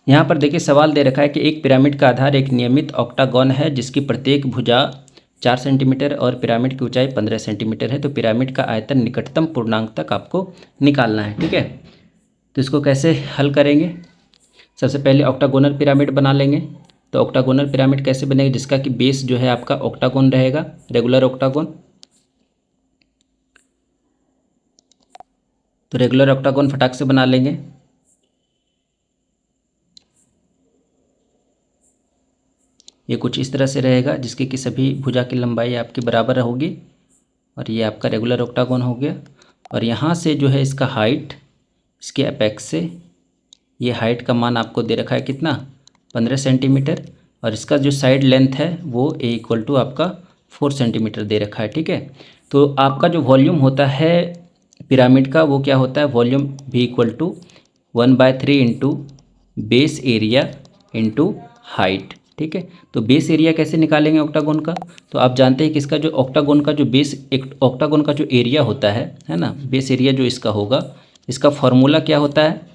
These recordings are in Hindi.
यहाँ पर देखिए सवाल दे रखा है कि एक पिरामिड का आधार एक नियमित ऑक्टागन है जिसकी प्रत्येक भुजा 4 सेंटीमीटर और पिरामिड की ऊंचाई 15 सेंटीमीटर है। तो पिरामिड का आयतन निकटतम पूर्णांक तक आपको निकालना है। ठीक है, तो इसको कैसे हल करेंगे? सबसे पहले ऑक्टागोनल पिरामिड बना लेंगे। तो ऑक्टागोनल पिरामिड कैसे बनेगा? जिसका कि बेस जो है आपका ऑक्टागोन रहेगा, रेगुलर ऑक्टागोन। तो रेगुलर ऑक्टागोन फटाक से बना लेंगे। ये कुछ इस तरह से रहेगा जिसकी कि सभी भुजा की लंबाई आपकी बराबर होगी। और ये आपका रेगुलर ऑक्टागोन हो गया। और यहाँ से जो है इसका हाइट, इसके अपेक्स से ये हाइट का मान आपको दे रखा है कितना? 15 सेंटीमीटर। और इसका जो साइड लेंथ है वो ए इक्वल टू आपका 4 सेंटीमीटर दे रखा है। ठीक है, तो आपका जो वॉल्यूम होता है पिरामिड का वो क्या होता है? वॉल्यूम भी equal to 1/3 into base area into height. ठीक है, तो बेस एरिया कैसे निकालेंगे ऑक्टागोन का? तो आप जानते हैं कि इसका जो ऑक्टागोन का जो बेस, एक ऑक्टागोन का जो एरिया होता है ना, बेस एरिया जो इसका होगा, इसका फॉर्मूला क्या होता है?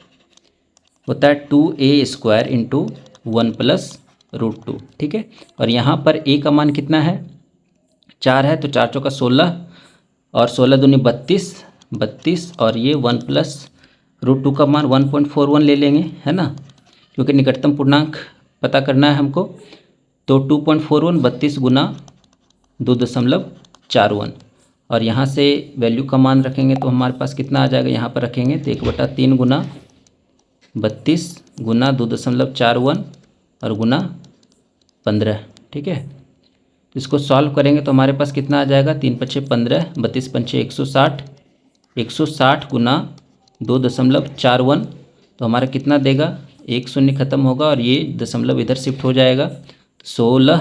होता है 2a² इंटू 1+√2। ठीक है, और यहाँ पर a का मान कितना है? 4 है, तो 4 चौका 16 और 16 दूनी 32, 32 और ये 1+√2 का मान 1.41 ले लेंगे, है ना, क्योंकि निकटतम पूर्णांक पता करना है हमको। तो 2.41 32 गुना 2.41 और यहाँ से वैल्यू का मान रखेंगे तो हमारे पास कितना आ जाएगा? यहाँ पर रखेंगे तो 1/3 गुना 32 गुना 2.41 और गुना 15। ठीक है, तो इसको सॉल्व करेंगे तो हमारे पास कितना आ जाएगा? 3×5 = 15, 32×5 = 160, 160 गुना 2.41 तो हमारा कितना देगा? एक शून्य खत्म होगा और ये दशमलव इधर शिफ्ट हो जाएगा। 16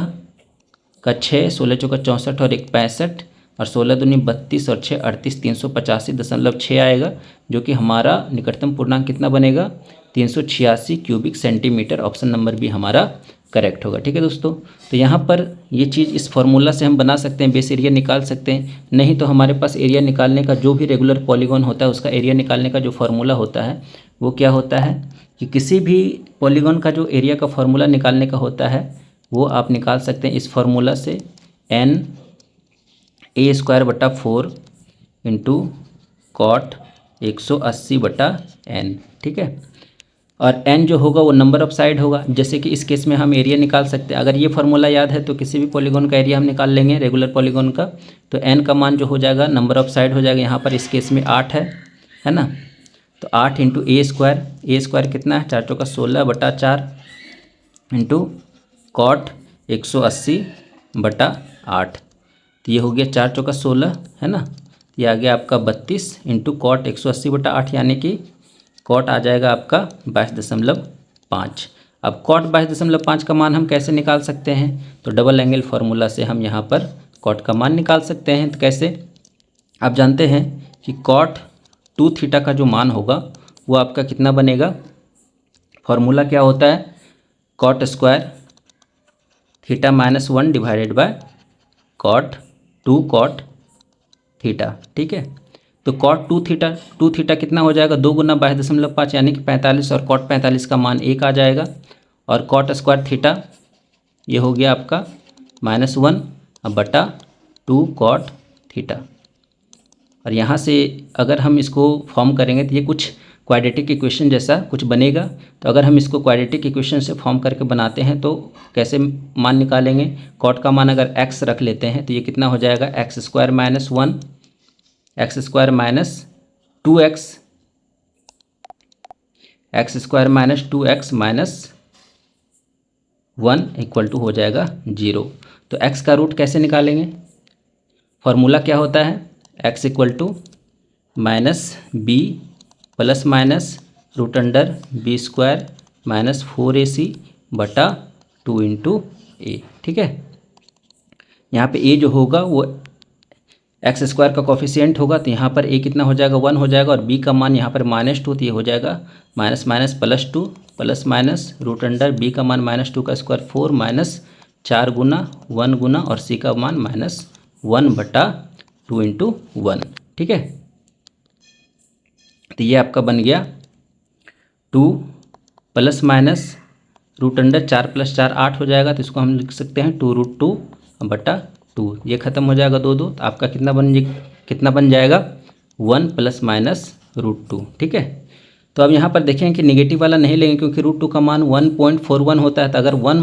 का 6, 16 चौका 64 और 1 65 और 16 दूनी 32 और 6 38, 385.6 आएगा, जो कि हमारा निकटतम पूर्णांक कितना बनेगा? 386 क्यूबिक सेंटीमीटर। ऑप्शन नंबर भी हमारा करेक्ट होगा। ठीक है दोस्तों, तो यहाँ पर ये चीज़ इस फॉर्मूला से हम बना सकते हैं, बेस एरिया निकाल सकते हैं। नहीं तो हमारे पास एरिया निकालने का जो भी रेगुलर पॉलीगॉन होता है उसका एरिया निकालने का जो फार्मूला होता है वो क्या होता है कि किसी भी पॉलीगॉन का जो एरिया का फार्मूला निकालने का होता है वो आप निकाल सकते हैं इस फार्मूला से, NA²/4 इंटू कॉट 180/n। ठीक है, और n जो होगा वो नंबर ऑफ साइड होगा। जैसे कि इस केस में हम एरिया निकाल सकते हैं, अगर ये फार्मूला याद है तो किसी भी पॉलीगॉन का एरिया हम निकाल लेंगे, रेगुलर पॉलीगॉन का। तो n का मान जो हो जाएगा नंबर ऑफ साइड हो जाएगा, यहाँ पर इस केस में 8 है ना, तो 8 इंटू a² कितना है? 4 चौका 16/4 इंटू कॉट 180/8, तो ये हो गया 4 चौका 16, है ना, ये आ गया आपका 32 इंटू कॉट 180/8, यानी कि कॉट आ जाएगा आपका 22.5। अब कॉट 22.5 का मान हम कैसे निकाल सकते हैं? तो डबल एंगल फार्मूला से हम यहाँ पर कॉट का मान निकाल सकते हैं। तो कैसे? आप जानते हैं कि कॉट 2θ का जो मान होगा वो आपका कितना बनेगा? फार्मूला क्या होता है? Cot square θ -1 divided by cot 2 θ। ठीक है, तो कॉट 2θ कितना हो जाएगा? 2 गुना 22.5 यानी कि 45 और कॉट 45 का मान 1 आ जाएगा। और कॉट स्क्वायर थीटा ये हो गया आपका -1 बटा 2 कॉट थीटा। और यहाँ से अगर हम इसको फॉर्म करेंगे तो ये कुछ क्वाड्रेटिक इक्वेशन जैसा कुछ बनेगा। तो अगर हम इसको क्वाड्रेटिक इक्वेशन से फॉर्म करके बनाते हैं तो कैसे मान निकालेंगे? कॉट का मान अगर x रख लेते हैं तो ये कितना हो जाएगा? x² - 1 x² - 2x, x² - 2x - 1 equal to हो जाएगा 0। तो x का रूट कैसे निकालेंगे? फॉर्मूला क्या होता है? x equal to -b plus minus √b² -4ac बटा 2 इंटू ए। ठीक है, यहाँ पे a जो होगा वो x² का कॉफिशिएंट होगा, तो यहाँ पर a कितना हो जाएगा? 1 हो जाएगा। और b का मान यहाँ पर -2, तो ये हो जाएगा -+2 प्लस माइनस √b का मान -2 का स्क्वायर 4 -4 गुना 1 गुना और c का मान -1/2 इंटू 1। ठीक है, तो ये आपका बन गया 2 प्लस माइनस रूट अंडर 4 + 4 8 हो जाएगा, तो इसको हम लिख सकते हैं 2√2/2। ये खत्म हो जाएगा 2 2, तो आपका कितना बन जाएगा 1 ± √2। ठीक है, तो अब यहाँ पर देखें कि निगेटिव वाला नहीं लेंगे क्योंकि √2 का मान 1.41 होता है, तो अगर 1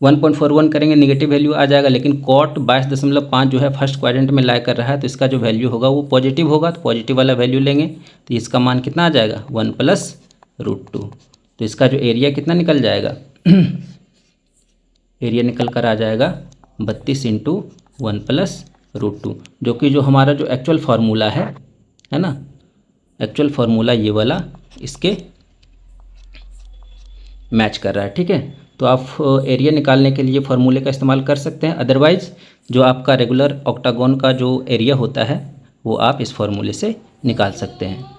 - 1.41 करेंगे निगेटिव वैल्यू आ जाएगा, लेकिन कॉट 22.5 जो है फर्स्ट क्वाड्रेंट में लाई कर रहा है, तो इसका जो वैल्यू होगा वो पॉजिटिव होगा, तो पॉजिटिव वाला वैल्यू लेंगे, तो इसका मान कितना आ जाएगा 1 + √2। तो इसका जो एरिया कितना निकल जाएगा एरिया निकल कर आ जाएगा 32 × 1 + √2, जो कि जो हमारा जो एक्चुअल फार्मूला है ना, एक्चुअल फार्मूला ये वाला इसके मैच कर रहा है। ठीक है, तो आप एरिया निकालने के लिए फार्मूले का इस्तेमाल कर सकते हैं, अदरवाइज़ जो आपका रेगुलर ऑक्टागोन का जो एरिया होता है वो आप इस फार्मूले से निकाल सकते हैं।